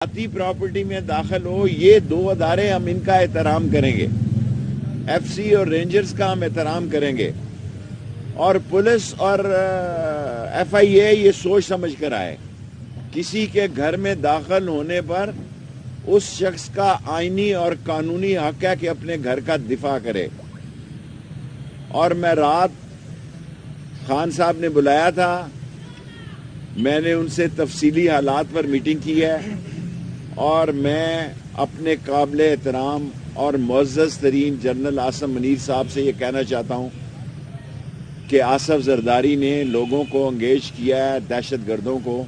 ذاتی پراپرٹی میں داخل ہو، یہ دو ادارے ہم ان کا احترام کریں گے، ایف سی اور رینجرز کا ہم احترام کریں گے، اور پولیس اور ایف آئی اے یہ سوچ سمجھ کر آئے کسی کے گھر میں داخل ہونے پر اس شخص کا آئینی اور قانونی حق ہے کہ اپنے گھر کا دفاع کرے۔ اور میں رات خان صاحب نے بلایا تھا، میں نے ان سے تفصیلی حالات پر میٹنگ کی ہے، اور میں اپنے قابل احترام اور معزز ترین جنرل عاصم منیر صاحب سے یہ کہنا چاہتا ہوں کہ آصف زرداری نے لوگوں کو انگیج کیا ہے، دہشت گردوں کو،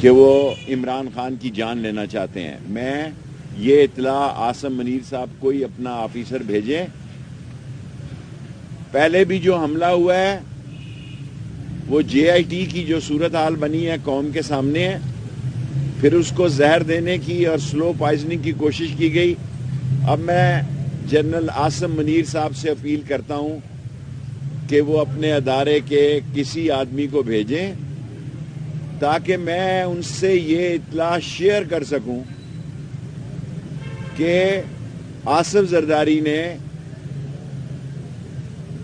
کہ وہ عمران خان کی جان لینا چاہتے ہیں۔ میں یہ اطلاع عاصم منیر صاحب کو ہی اپنا آفیسر بھیجیں۔ پہلے بھی جو حملہ ہوا ہے وہ جے آئی ٹی کی جو صورتحال بنی ہے قوم کے سامنے ہے، پھر اس کو زہر دینے کی اور سلو پوائزننگ کی کوشش کی گئی۔ اب میں جنرل عاصم منیر صاحب سے اپیل کرتا ہوں کہ وہ اپنے ادارے کے کسی آدمی کو بھیجیں تاکہ میں ان سے یہ اطلاع شیئر کر سکوں کہ آصف زرداری نے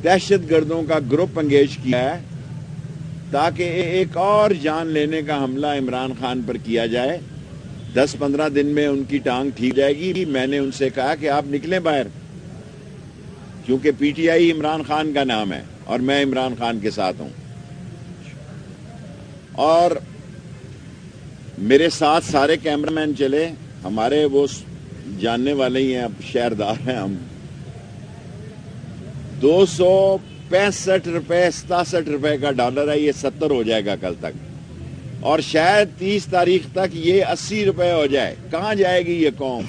دہشت گردوں کا گروپ انگیج کیا ہے تاکہ ایک اور جان لینے کا حملہ عمران خان پر کیا جائے۔ 10-15 دن میں ان کی ٹانگ ٹھیک جائے گی۔ میں نے ان سے کہا کہ آپ نکلیں باہر، کیونکہ P T I Imran Khan کا نام ہے اور میں عمران خان کے ساتھ ہوں، اور میرے ساتھ سارے کیمرہ مین چلے، ہمارے وہ جاننے والے ہی ہیں، اب شہردار ہیں ہم۔ 265 روپے 67 روپے کا ڈالر ہے، یہ 70 ہو جائے گا کل تک، اور شاید 30 تاریخ تک یہ 80 روپے ہو جائے۔ کہاں جائے گی یہ قوم؟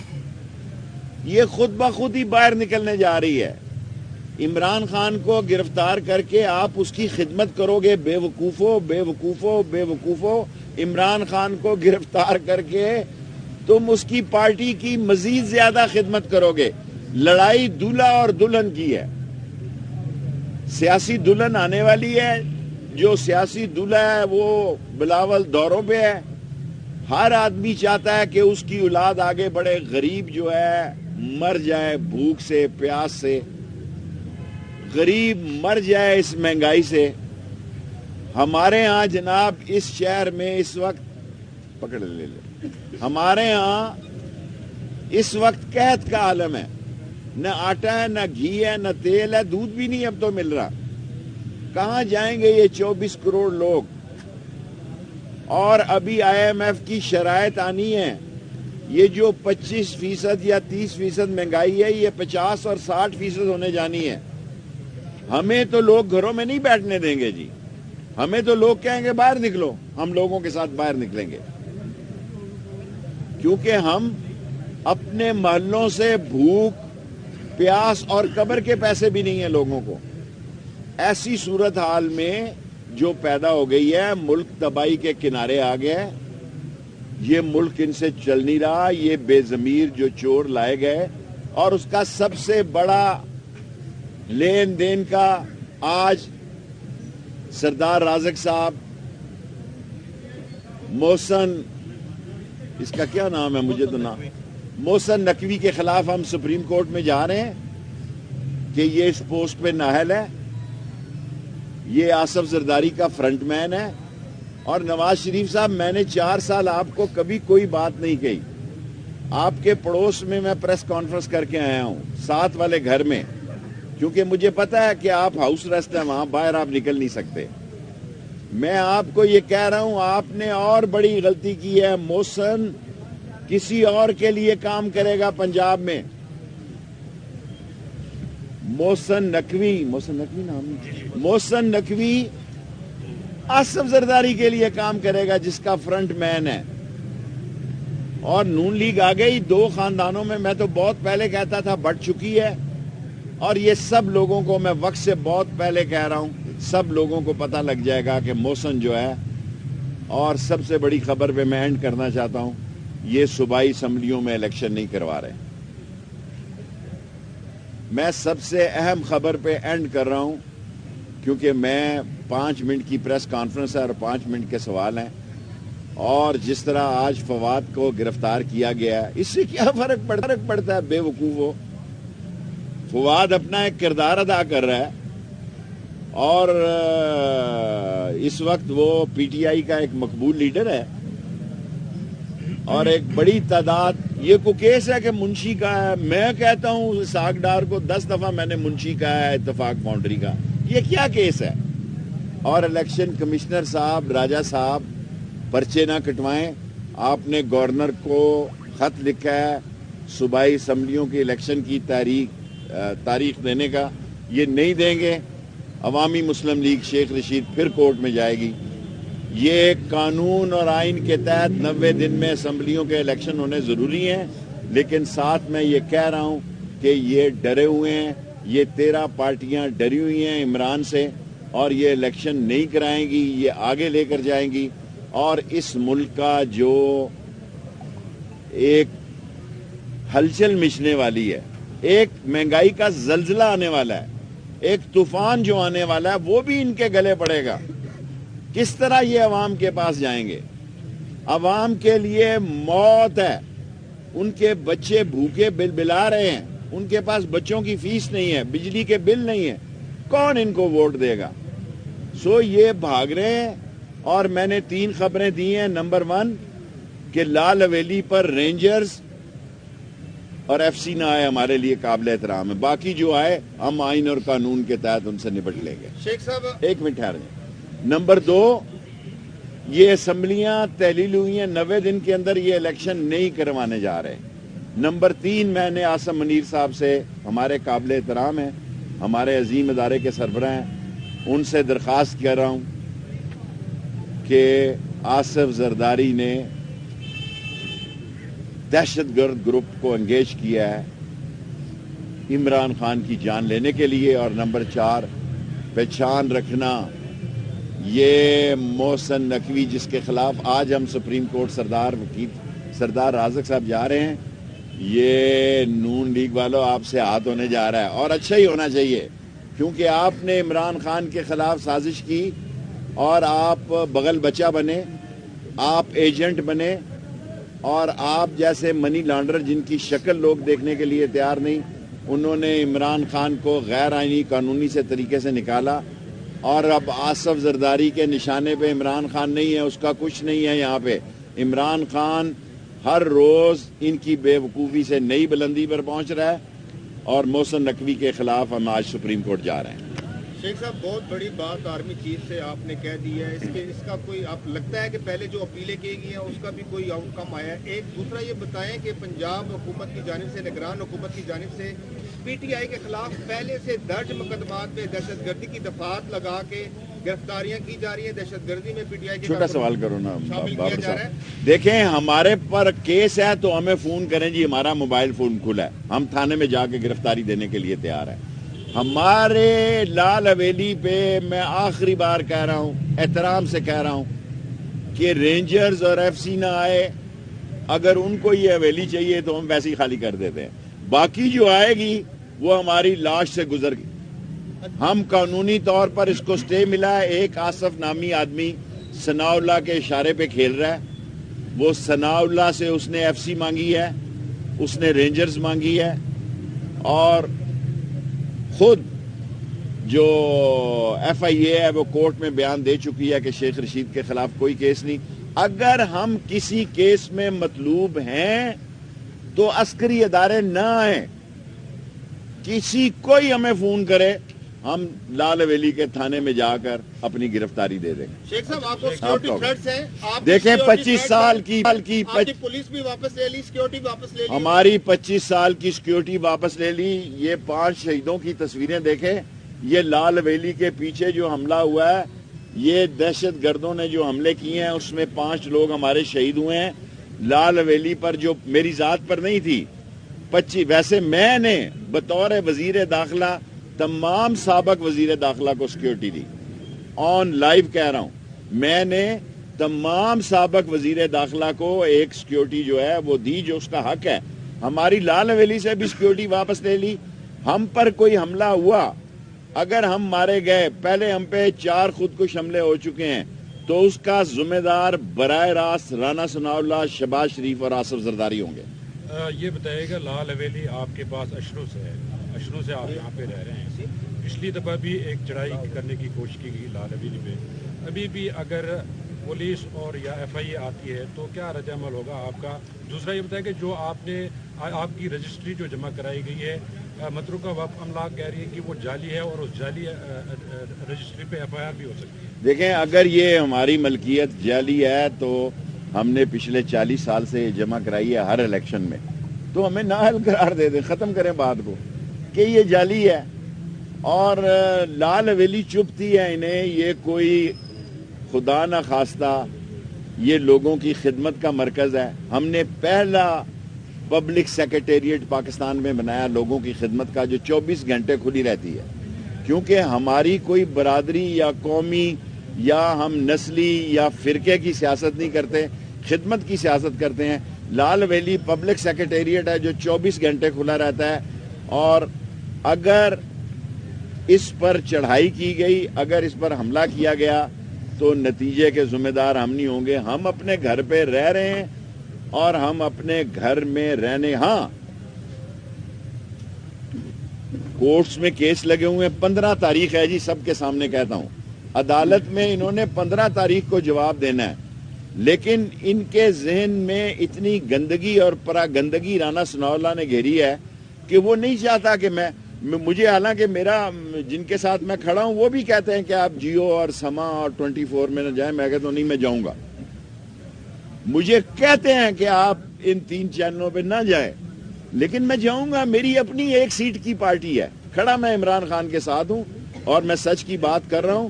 یہ خود بخود ہی باہر نکلنے جا رہی ہے۔ عمران خان کو گرفتار کر کے آپ اس کی خدمت کرو گے، بے وقوفو بے وقوفو بے وقوفو۔ عمران خان کو گرفتار کر کے تم اس کی پارٹی کی مزید زیادہ خدمت کرو گے۔ لڑائی دولہا اور دلہن کی ہے، سیاسی دلہن آنے والی ہے، جو سیاسی دولہا ہے وہ بلاول دوروں پہ ہے۔ ہر آدمی چاہتا ہے کہ اس کی اولاد آگے بڑھے، غریب جو ہے مر جائے بھوک سے، پیاس سے، غریب مر جائے اس مہنگائی سے۔ ہمارے ہاں جناب اس شہر میں اس وقت پکڑ لے ہمارے ہاں اس وقت قحط کا عالم ہے، نہ آٹا ہے، نہ گھی ہے، نہ تیل ہے، دودھ بھی نہیں اب تو مل رہا۔ کہاں جائیں گے یہ 24 کروڑ لوگ؟ اور ابھی آئی ایم ایف کی شرائط آنی ہے، یہ جو 25% یا 30% مہنگائی ہے، یہ 50 اور 60% ہونے جانی ہے۔ ہمیں تو لوگ گھروں میں نہیں بیٹھنے دیں گے جی، ہمیں تو لوگ کہیں گے باہر نکلو، ہم لوگوں کے ساتھ باہر نکلیں گے، کیونکہ ہم اپنے محلوں سے بھوک، پیاس اور قبر کے پیسے بھی نہیں ہیں لوگوں کو۔ ایسی صورتحال میں جو پیدا ہو گئی ہے، ملک تباہی کے کنارے آ گیا ہے، یہ ملک ان سے چل نہیں رہا۔ یہ بے ضمیر جو چور لائے گئے، اور اس کا سب سے بڑا لین دین کا آج سردار رازق صاحب، محسن، اس کا کیا نام ہے مجھے تو نام، محسن نقوی کے خلاف ہم سپریم کورٹ میں جا رہے ہیں کہ یہ اس پوسٹ پہ نااہل ہے، یہ آصف زرداری کا فرنٹ مین ہے۔ اور نواز شریف صاحب، میں نے 4 سال آپ کو کبھی کوئی بات نہیں کہی، آپ کے پڑوس میں میں پریس کانفرنس کر کے آیا ہوں، ساتھ والے گھر میں، کیونکہ مجھے پتا ہے کہ آپ ہاؤس ریسٹ ہیں، وہاں باہر آپ نکل نہیں سکتے۔ میں آپ کو یہ کہہ رہا ہوں، آپ نے اور بڑی غلطی کی ہے۔ محسن کسی اور کے لیے کام کرے گا پنجاب میں، محسن نقوی آصف زرداری کے لیے کام کرے گا، جس کا فرنٹ مین ہے۔ اور نون لیگ آ گئی 2 خاندانوں میں تو بہت پہلے کہتا تھا بڑھ چکی ہے، اور یہ سب لوگوں کو میں وقت سے بہت پہلے کہہ رہا ہوں، سب لوگوں کو پتہ لگ جائے گا کہ محسن جو ہے۔ اور سب سے بڑی خبر پہ میں اینڈ کرنا چاہتا ہوں، یہ صوبائی اسمبلیوں میں الیکشن نہیں کروا رہے۔ میں سب سے اہم خبر پہ اینڈ کر رہا ہوں، کیونکہ میں 5 منٹ کی پریس کانفرنس ہے اور 5 منٹ کے سوال ہیں، اور جس طرح آج فواد کو گرفتار کیا گیا ہے، اس سے کیا فرق پڑتا ہے؟ بے وقوف ہو، فواد اپنا ایک کردار ادا کر رہا ہے اور اس وقت وہ پی ٹی آئی کا ایک مقبول لیڈر ہے اور ایک بڑی تعداد، یہ کو کیس ہے کہ منشی کا ہے. میں کہتا ہوں اسحاق ڈار کو 10 دفعہ میں نے منشی کا ہے اتفاق باؤنڈری کا، یہ کیا کیس ہے؟ اور الیکشن کمشنر صاحب، راجہ صاحب، پرچے نہ کٹوائیں. آپ نے گورنر کو خط لکھا ہے صوبائی اسمبلیوں کی الیکشن کی تاریخ دینے کا، یہ نہیں دیں گے، عوامی مسلم لیگ شیخ رشید پھر کورٹ میں جائے گی. یہ قانون اور آئین کے تحت 90 دن میں اسمبلیوں کے الیکشن ہونے ضروری ہیں، لیکن ساتھ میں یہ کہہ رہا ہوں کہ یہ ڈرے ہوئے ہیں، یہ 13 پارٹیاں ڈری ہوئی ہیں عمران سے اور یہ الیکشن نہیں کرائیں گی، یہ آگے لے کر جائیں گی. اور اس ملک کا جو ایک ہلچل مچنے والی ہے، ایک مہنگائی کا زلزلہ آنے والا ہے، ایک طوفان جو آنے والا ہے، وہ بھی ان کے گلے پڑے گا. کس طرح یہ عوام کے پاس جائیں گے؟ عوام کے لیے موت ہے، ان کے بچے بھوکے بلا رہے ہیں، ان کے پاس بچوں کی فیس نہیں ہے، بجلی کے بل نہیں ہے، کون ان کو ووٹ دے گا؟ سو یہ بھاگ رہے ہیں. اور میں نے 3 خبریں دی ہیں. نمبر 1 کہ لال حویلی پر رینجرز اور ایف سی نہ آئے ہمارے لیے قابل احترام ہے، باقی جو آئے ہم آئین اور قانون کے تحت ان سے نپٹ لیں گے. شیخ صاحب ایک منٹ ٹھہر جائیں. نمبر 2 یہ اسمبلیاں تحلیل ہوئی ہیں، 90 دن کے اندر یہ الیکشن نہیں کروانے جا رہے. نمبر 3 میں نے عاصم منیر صاحب سے، ہمارے قابل احترام ہیں، ہمارے عظیم ادارے کے سربراہ ہیں، ان سے درخواست کر رہا ہوں کہ آصف زرداری نے دہشت گرد گروپ کو انگیج کیا ہے عمران خان کی جان لینے کے لیے. اور نمبر 4 پہچان رکھنا، یہ محسن نقوی جس کے خلاف آج ہم سپریم کورٹ سردار رازق صاحب جا رہے ہیں، یہ نون لیگ والوں آپ سے ہاتھ ہونے جا رہا ہے. اور اچھا ہی ہونا چاہیے، کیونکہ آپ نے عمران خان کے خلاف سازش کی اور آپ بغل بچہ بنے، آپ ایجنٹ بنے، اور آپ جیسے منی لانڈر جن کی شکل لوگ دیکھنے کے لیے تیار نہیں، انہوں نے عمران خان کو غیر آئینی قانونی سے طریقے سے نکالا. اور اب آصف زرداری کے نشانے پہ عمران خان نہیں ہے، اس کا کچھ نہیں ہے. یہاں پہ عمران خان ہر روز ان کی بے وقوفی سے نئی بلندی پر پہنچ رہا ہے اور محسن نقوی کے خلاف ہم آج سپریم کورٹ جا رہے ہیں. شیخ صاحب بہت بڑی بات آرمی چیف سے آپ نے کہہ دی ہے، اس کا کوئی آپ لگتا ہے کہ پہلے جو اپیلیں کی گئی ہیں اس کا بھی کوئی آؤٹ کم آیا ہے؟ ایک دوسرا یہ بتائیں کہ پنجاب حکومت کی جانب سے، نگران حکومت کی جانب سے پی ٹی آئی کے خلاف پہلے سے درج مقدمات پہ دہشت گردی کی دفعات لگا کے گرفتاریاں کی جا رہی ہیں، دہشت گردی میں پی ٹی آئی کے چھوٹا سوال کرو نا شامل کیا جا رہا ہے. دیکھیں ہمارے پر کیس ہے تو ہمیں فون کریں جی، ہمارا موبائل فون کھلا ہے، ہم تھانے میں جا کے گرفتاری دینے کے لیے تیار ہیں. ہمارے لال حویلی پہ میں آخری بار کہہ رہا ہوں، احترام سے کہہ رہا ہوں کہ رینجرز اور ایف سی نہ آئے، اگر ان کو یہ حویلی چاہیے تو ہم ویسے ہی خالی کر دیتے ہیں. باقی جو آئے گی وہ ہماری لاش سے گزر گئی. ہم قانونی طور پر اس کو سٹے ملا ہے. ایک آصف نامی آدمی ثناء اللہ کے اشارے پہ کھیل رہا ہے، وہ ثناء اللہ سے اس نے ایف سی مانگی ہے، اس نے رینجرز مانگی ہے، اور خود جو ایف آئی اے ہے وہ کورٹ میں بیان دے چکی ہے کہ شیخ رشید کے خلاف کوئی کیس نہیں. اگر ہم کسی کیس میں مطلوب ہیں تو عسکری ادارے نہ آئیں، کوئی ہمیں فون کرے، ہم لال حویلی کے تھانے میں جا کر اپنی گرفتاری دے دیں گے. شیخ صاحب آپ کو سیکورٹی تھریٹس ہیں، دیکھیں 25 سال کی پولیس بھی واپس لے لی، سیکورٹی واپس لے لی، ہماری 25 سال کی سیکورٹی واپس لے لی. یہ 5 شہیدوں کی تصویریں دیکھیں. یہ لال حویلی کے پیچھے جو حملہ ہوا ہے، یہ دہشت گردوں نے جو حملے کیے ہیں اس میں 5 لوگ ہمارے شہید ہوئے ہیں. لال حویلی پر جو میری ذات پر نہیں تھی 25، ویسے میں نے بطور وزیر داخلہ تمام سابق وزیر داخلہ کو سیکورٹی دی. آن لائیو کہہ رہا ہوں، میں نے تمام سابق وزیر داخلہ کو ایک سیکورٹی جو ہے وہ دی، جو اس کا حق ہے. ہماری لال حویلی سے بھی سیکورٹی واپس لے لی. ہم پر کوئی حملہ ہوا، اگر ہم مارے گئے، پہلے ہم پہ 4 خودکش حملے ہو چکے ہیں، تو اس کا ذمہ دار براہ راست رانا ثناء اللہ، شہباز شریف اور آصف زرداری ہوں گے۔ یہ بتائیے گا، لال حویلی آپ کے پاس اشروں سے ہے، اشروں سے آپ یہاں پہ رہ رہے ہیں، پچھلی دفعہ بھی ایک چڑھائی کرنے کی کوشش کی گئی لال حویلی پہ، ابھی بھی اگر پولیس اور یا ایف آئی اے آتی ہے تو کیا رد عمل ہوگا آپ کا؟ دوسرا یہ بتائیں کہ جو آپ کی رجسٹری جو جمع کرائی گئی ہے، متروکہ وقف املاک کہہ رہی ہے کہ وہ جعلی ہے اور اس جعلی رجسٹری پہ ایف آئی آر بھی ہو سکتی ہے۔ دیکھیں، اگر یہ ہماری ملکیت جعلی ہے تو ہم نے پچھلے 40 سال سے جمع کرائی ہے ہر الیکشن میں، تو ہمیں نااہل قرار دے دیں، ختم کریں بات کو کہ یہ جعلی ہے۔ اور لال حویلی چپتی ہے انہیں، یہ کوئی خدا نہ خواستہ یہ لوگوں کی خدمت کا مرکز ہے۔ ہم نے پہلا پبلک سیکریٹریٹ پاکستان میں بنایا لوگوں کی خدمت کا، جو 24 گھنٹے کھلی رہتی ہے، کیونکہ ہماری کوئی برادری یا قومی یا ہم نسلی یا فرقے کی سیاست نہیں کرتے، خدمت کی سیاست کرتے ہیں۔ لال حویلی پبلک سیکریٹریٹ ہے جو 24 گھنٹے کھلا رہتا ہے، اور اگر اس پر چڑھائی کی گئی، اگر اس پر حملہ کیا گیا تو نتیجے کے ذمہ دار ہم نہیں ہوں گے۔ ہم اپنے گھر پہ رہ رہے ہیں اور ہم اپنے گھر میں رہنے، ہاں کورٹس میں کیس لگے ہوئے ہیں، 15 تاریخ ہے جی، سب کے سامنے کہتا ہوں، عدالت میں انہوں نے 15 تاریخ کو جواب دینا ہے، لیکن ان کے ذہن میں اتنی گندگی اور پراگندگی رانا ثناء اللہ نے گھیری ہے کہ وہ نہیں چاہتا کہ مجھے، حالانکہ میرا جن کے ساتھ میں کھڑا ہوں وہ بھی کہتے ہیں کہ آپ جیو اور سما اور 24 میں نہ جائیں، میں کہتا ہوں نہیں، میں جاؤں گا۔ مجھے کہتے ہیں کہ آپ ان 3 چینلوں پہ نہ جائیں، لیکن میں جاؤں گا۔ میری اپنی 1 سیٹ کی پارٹی ہے، کھڑا میں عمران خان کے ساتھ ہوں، اور میں سچ کی بات کر رہا ہوں۔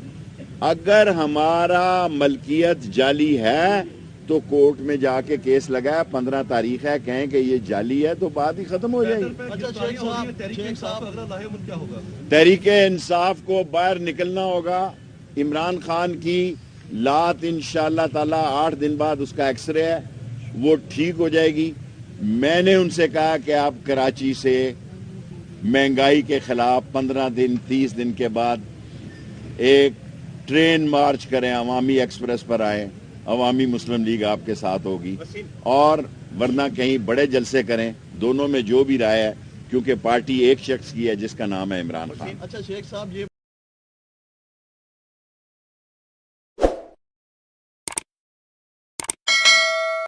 اگر ہمارا ملکیت جعلی ہے تو کورٹ میں جا کے کیس لگایا، 15 تاریخ ہے، کہیں کہ یہ جعلی ہے تو بات ہی ختم ہو جائے گی۔ تحریک انصاف کو باہر نکلنا ہوگا۔ عمران خان کی لات انشاءاللہ تعالی 8 دن بعد اس کا ایکس رے ہے، وہ ٹھیک ہو جائے گی۔ میں نے ان سے کہا کہ آپ کراچی سے مہنگائی کے خلاف 15 دن 30 دن کے بعد ایک ٹرین مارچ کریں، عوامی ایکسپریس پر آئیں، عوامی مسلم لیگ آپ کے ساتھ ہوگی، اور ورنہ کہیں بڑے جلسے کریں، دونوں میں جو بھی رائے ہے، کیونکہ پارٹی ایک شخص کی ہے جس کا نام ہے عمران خان۔ اچھا شیخ صاحب، یہ